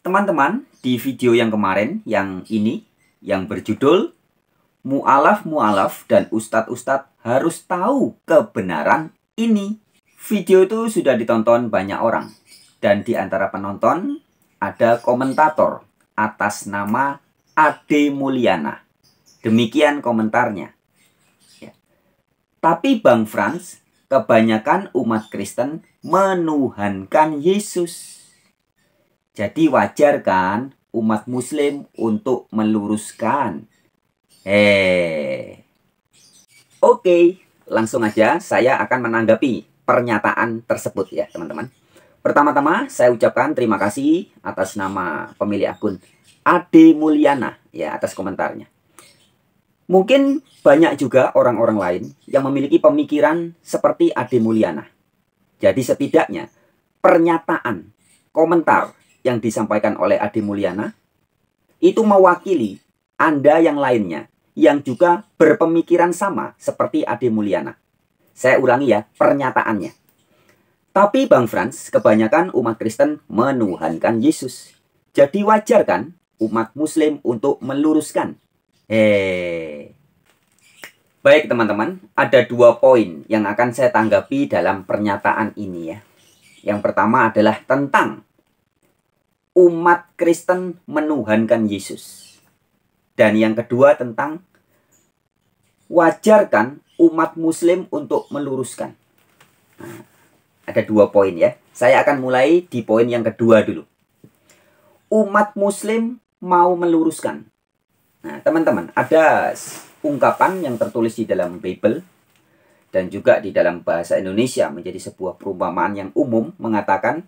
Teman-teman, di video yang kemarin, yang berjudul Mu'alaf-mu'alaf dan ustadz-ustadz harus tahu kebenaran ini. Video itu sudah ditonton banyak orang. Dan di antara penonton, ada komentator atas nama Ade Mulyana. Demikian komentarnya. Ya. Tapi Bang Frans, kebanyakan umat Kristen menuhankan Yesus. Jadi wajar kan umat Muslim untuk meluruskan. Oke, langsung aja saya akan menanggapi pernyataan tersebut ya teman-teman. Pertama-tama saya ucapkan terima kasih atas nama pemilik akun Ade Mulyana ya atas komentarnya. Mungkin banyak juga orang-orang lain yang memiliki pemikiran seperti Ade Mulyana. Jadi setidaknya pernyataan, komentar yang disampaikan oleh Ade Mulyana itu mewakili Anda yang lainnya yang juga berpemikiran sama seperti Ade Mulyana. Saya ulangi ya pernyataannya. Tapi Bang Frans, kebanyakan umat Kristen menuhankan Yesus. Jadi wajar kan umat Muslim untuk meluruskan. Baik teman-teman, ada 2 poin yang akan saya tanggapi dalam pernyataan ini ya. Yang pertama adalah tentang umat Kristen menuhankan Yesus. Dan yang kedua tentang wajarkan umat Muslim untuk meluruskan. Nah, ada 2 poin ya. Saya akan mulai di poin yang kedua dulu. Umat Muslim mau meluruskan. Nah, teman-teman, ada ungkapan yang tertulis di dalam Bible dan juga di dalam bahasa Indonesia menjadi sebuah perumpamaan yang umum mengatakan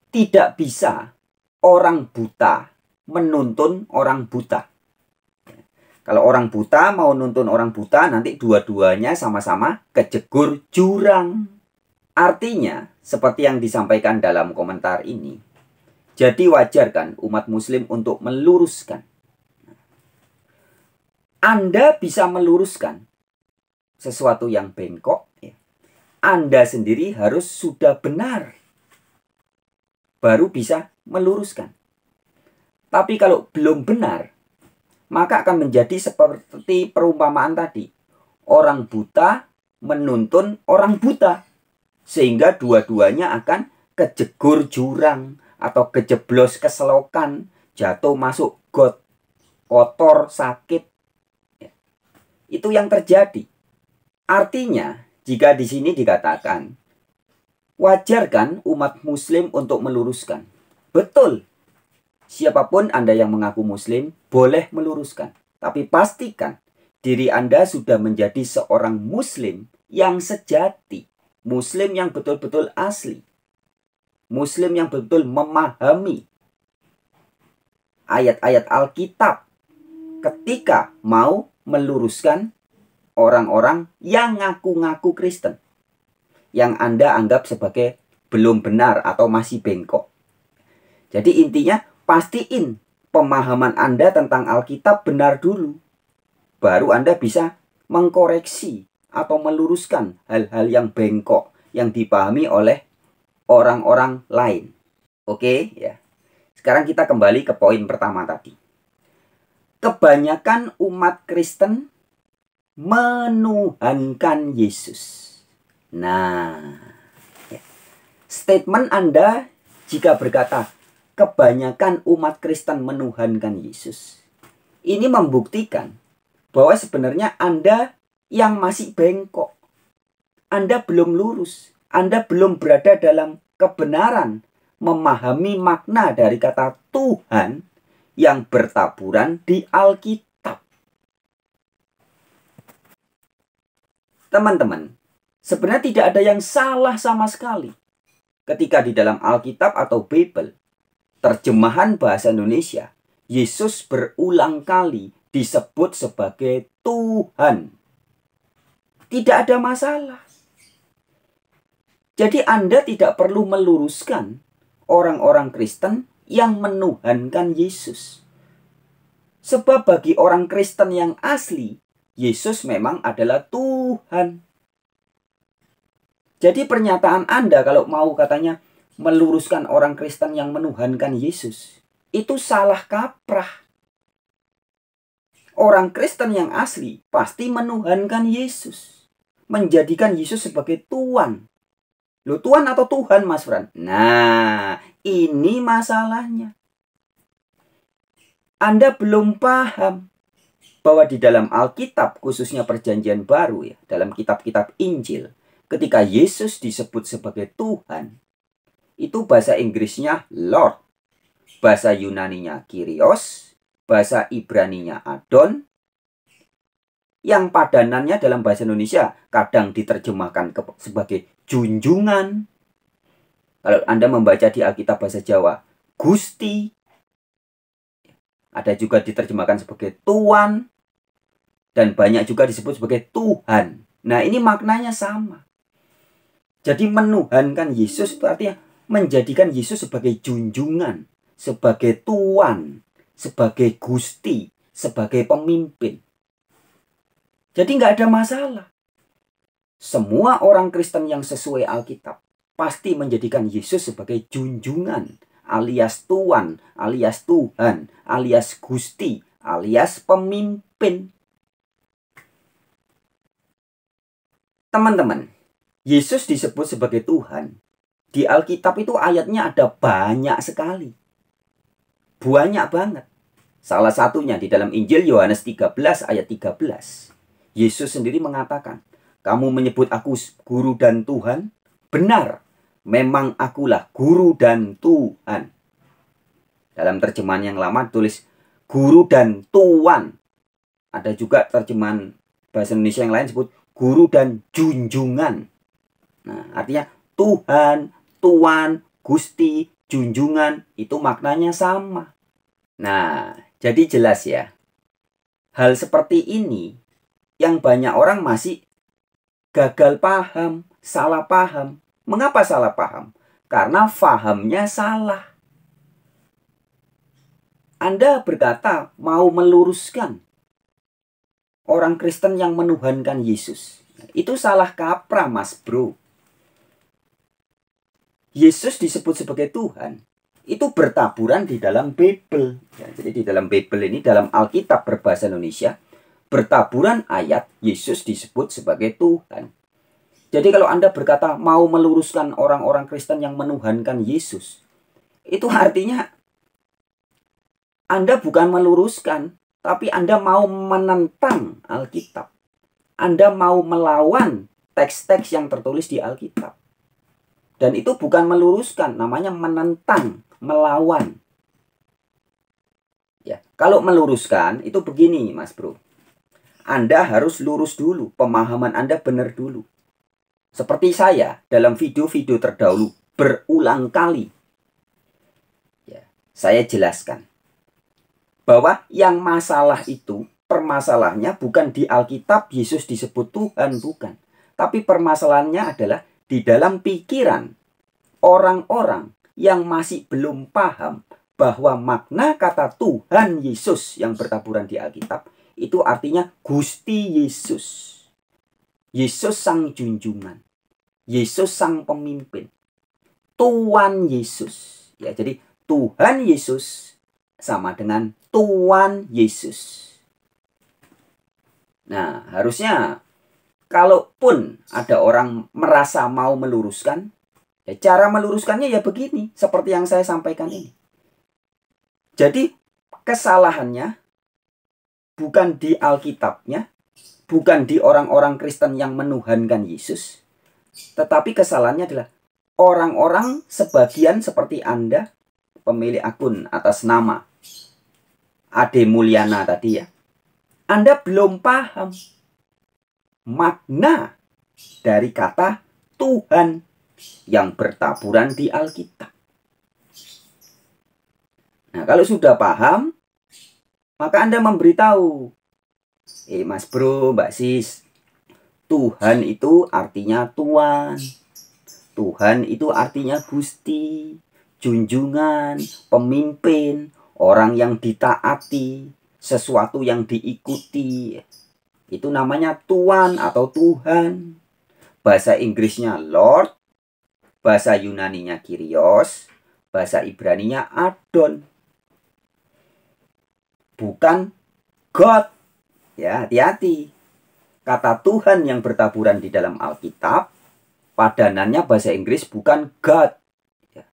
tidak bisa orang buta menuntun orang buta. Kalau orang buta mau nuntun orang buta, nanti dua-duanya sama-sama kejegur jurang. Artinya, seperti yang disampaikan dalam komentar ini, jadi wajar kan umat Muslim untuk meluruskan. Anda bisa meluruskan sesuatu yang bengkok, ya. Anda sendiri harus sudah benar. Baru bisa meluruskan. Tapi kalau belum benar, maka akan menjadi seperti perumpamaan tadi. Orang buta menuntun orang buta. Sehingga dua-duanya akan kejegur jurang atau kejeblos ke selokan, jatuh masuk got, kotor, sakit. Ya. Itu yang terjadi. Artinya, jika di sini dikatakan wajar kan umat Muslim untuk meluruskan? Betul. Siapapun Anda yang mengaku Muslim boleh meluruskan. Tapi pastikan diri Anda sudah menjadi seorang Muslim yang sejati. Muslim yang betul-betul asli. Muslim yang betul memahami ayat-ayat Alkitab ketika mau meluruskan orang-orang yang ngaku-ngaku Kristen, yang Anda anggap sebagai belum benar atau masih bengkok. Jadi intinya pastiin pemahaman Anda tentang Alkitab benar dulu. Baru Anda bisa mengkoreksi atau meluruskan hal-hal yang bengkok yang dipahami oleh orang-orang lain. Oke ya. Sekarang kita kembali ke poin pertama tadi. Kebanyakan umat Kristen menuhankan Yesus. Nah, ya. Statement Anda jika berkata kebanyakan umat Kristen menuhankan Yesus, ini membuktikan bahwa sebenarnya Anda yang masih bengkok. Anda belum lurus. Anda belum berada dalam kebenaran memahami makna dari kata Tuhan yang bertaburan di Alkitab. Teman-teman, sebenarnya tidak ada yang salah sama sekali ketika di dalam Alkitab atau Bible, terjemahan bahasa Indonesia, Yesus berulang kali disebut sebagai Tuhan. Tidak ada masalah. Jadi Anda tidak perlu meluruskan orang-orang Kristen yang menuhankan Yesus. Sebab bagi orang Kristen yang asli, Yesus memang adalah Tuhan. Jadi pernyataan Anda kalau mau katanya meluruskan orang Kristen yang menuhankan Yesus, itu salah kaprah. Orang Kristen yang asli pasti menuhankan Yesus, menjadikan Yesus sebagai Tuhan. Loh, Tuhan atau Tuhan, Mas Fran? Nah, ini masalahnya. Anda belum paham bahwa di dalam Alkitab, khususnya Perjanjian Baru ya, dalam kitab-kitab Injil, ketika Yesus disebut sebagai Tuhan, itu bahasa Inggrisnya Lord, bahasa Yunaninya Kyrios, bahasa Ibraninya Adon, yang padanannya dalam bahasa Indonesia kadang diterjemahkan sebagai junjungan. Kalau Anda membaca di Alkitab bahasa Jawa, Gusti. Ada juga diterjemahkan sebagai Tuan. Dan banyak juga disebut sebagai Tuhan. Nah, ini maknanya sama. Jadi menuhankan Yesus itu artinya menjadikan Yesus sebagai junjungan, sebagai Tuan, sebagai Gusti, sebagai pemimpin. Jadi nggak ada masalah. Semua orang Kristen yang sesuai Alkitab pasti menjadikan Yesus sebagai junjungan, alias Tuan, alias Tuhan, alias Gusti, alias pemimpin. Teman-teman, Yesus disebut sebagai Tuhan. Di Alkitab itu ayatnya ada banyak sekali. Banyak banget. Salah satunya di dalam Injil Yohanes 13 ayat 13. Yesus sendiri mengatakan, kamu menyebut aku guru dan Tuhan? Benar, memang akulah guru dan Tuhan. Dalam terjemahan yang lama tulis guru dan Tuan. Ada juga terjemahan bahasa Indonesia yang lain sebut guru dan junjungan. Nah, artinya Tuhan, Tuan, Gusti, junjungan, itu maknanya sama. Nah, jadi jelas ya. Hal seperti ini yang banyak orang masih gagal paham, salah paham. Mengapa salah paham? Karena fahamnya salah. Anda berkata mau meluruskan orang Kristen yang menuhankan Yesus. Itu salah kaprah, Mas Bro. Yesus disebut sebagai Tuhan. Itu bertaburan di dalam Bible. Ya, jadi di dalam Bible ini, dalam Alkitab berbahasa Indonesia, bertaburan ayat Yesus disebut sebagai Tuhan. Jadi kalau Anda berkata mau meluruskan orang-orang Kristen yang menuhankan Yesus, itu artinya Anda bukan meluruskan, tapi Anda mau menentang Alkitab. Anda mau melawan teks-teks yang tertulis di Alkitab. Dan itu bukan meluruskan, namanya menentang, melawan. Ya, kalau meluruskan itu begini, Mas Bro. Anda harus lurus dulu, pemahaman Anda benar dulu. Seperti saya dalam video-video terdahulu berulang kali. Ya, saya jelaskan bahwa yang masalah itu, permasalahannya bukan di Alkitab Yesus disebut Tuhan, bukan. Tapi permasalahannya adalah di dalam pikiran orang-orang yang masih belum paham bahwa makna kata Tuhan Yesus yang bertaburan di Alkitab itu artinya Gusti Yesus. Yesus sang junjungan. Yesus sang pemimpin. Tuan Yesus. Ya, jadi Tuhan Yesus sama dengan Tuan Yesus. Nah, harusnya kalaupun ada orang merasa mau meluruskan, ya cara meluruskannya ya begini, seperti yang saya sampaikan ini. Jadi kesalahannya bukan di Alkitabnya, bukan di orang-orang Kristen yang menuhankan Yesus, tetapi kesalahannya adalah orang-orang sebagian seperti Anda, pemilik akun atas nama Ade Mulyana tadi ya. Anda belum paham makna dari kata Tuhan yang bertaburan di Alkitab. Nah, kalau sudah paham, maka Anda memberitahu, Mas Bro, Mbak Sis, Tuhan itu artinya Tuan. Tuhan itu artinya Gusti, junjungan, pemimpin, orang yang ditaati, sesuatu yang diikuti. Itu namanya Tuan atau Tuhan. Bahasa Inggrisnya Lord, bahasa Yunaninya Kyrios, bahasa Ibraninya Adon. Bukan God. Ya, hati-hati. Kata Tuhan yang bertaburan di dalam Alkitab, padanannya bahasa Inggris bukan God. Ya.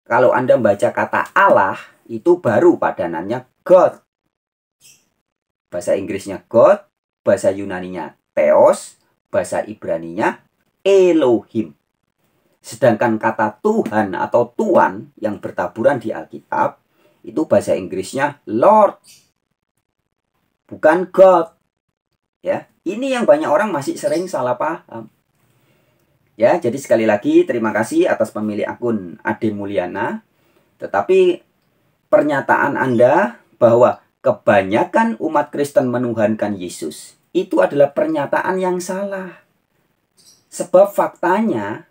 Kalau Anda baca kata Allah, itu baru padanannya God. Bahasa Inggrisnya God, bahasa Yunaninya Theos, bahasa Ibraninya Elohim. Sedangkan kata Tuhan atau Tuan yang bertaburan di Alkitab, itu bahasa Inggrisnya Lord, bukan God. Ya, ini yang banyak orang masih sering salah paham. Ya, jadi sekali lagi terima kasih atas pemilik akun Ade Mulyana. Tetapi pernyataan Anda bahwa kebanyakan umat Kristen menuhankan Yesus, itu adalah pernyataan yang salah. Sebab faktanya,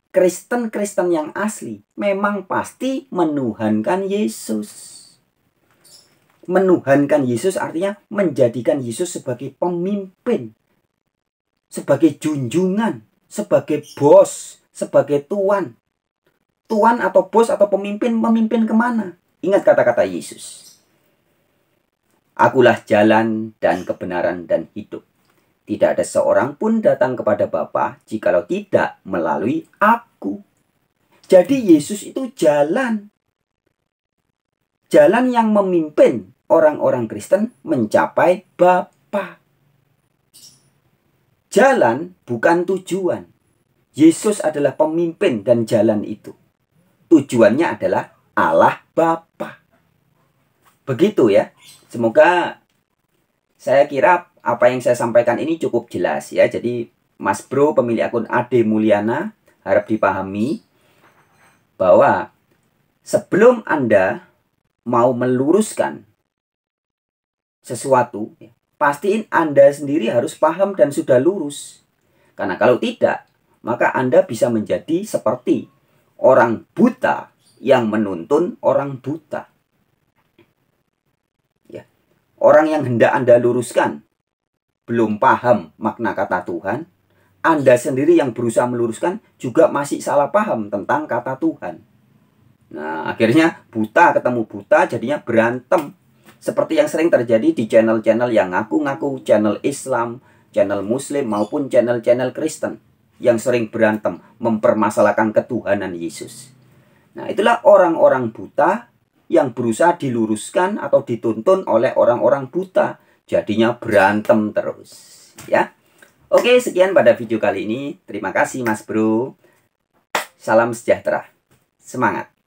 Kristen-Kristen yang asli memang pasti menuhankan Yesus. Menuhankan Yesus artinya menjadikan Yesus sebagai pemimpin, sebagai junjungan, sebagai bos, sebagai tuan. Tuan atau bos atau pemimpin, memimpin kemana? Ingat kata-kata Yesus. Akulah jalan dan kebenaran dan hidup. Tidak ada seorang pun datang kepada Bapa jikalau tidak melalui aku. Jadi Yesus itu jalan. Jalan yang memimpin orang-orang Kristen mencapai Bapa. Jalan bukan tujuan. Yesus adalah pemimpin dan jalan itu. Tujuannya adalah Allah Bapa. Begitu ya. Semoga saya kira apa yang saya sampaikan ini cukup jelas ya. Jadi Mas Bro pemilik akun Ade Mulyana harap dipahami bahwa sebelum Anda mau meluruskan sesuatu, ya, pastiin Anda sendiri harus paham dan sudah lurus. Karena kalau tidak, maka Anda bisa menjadi seperti orang buta yang menuntun orang buta. Ya. Orang yang hendak Anda luruskan belum paham makna kata Tuhan, Anda sendiri yang berusaha meluruskan juga masih salah paham tentang kata Tuhan. Nah, akhirnya buta ketemu buta, jadinya berantem. Seperti yang sering terjadi di channel-channel yang ngaku-ngaku channel Islam, channel Muslim, maupun channel-channel Kristen yang sering berantem, mempermasalahkan ketuhanan Yesus. Nah, itulah orang-orang buta yang berusaha diluruskan atau dituntun oleh orang-orang buta. Jadinya berantem terus. Ya. Oke, sekian pada video kali ini. Terima kasih Mas Bro. Salam sejahtera. Semangat.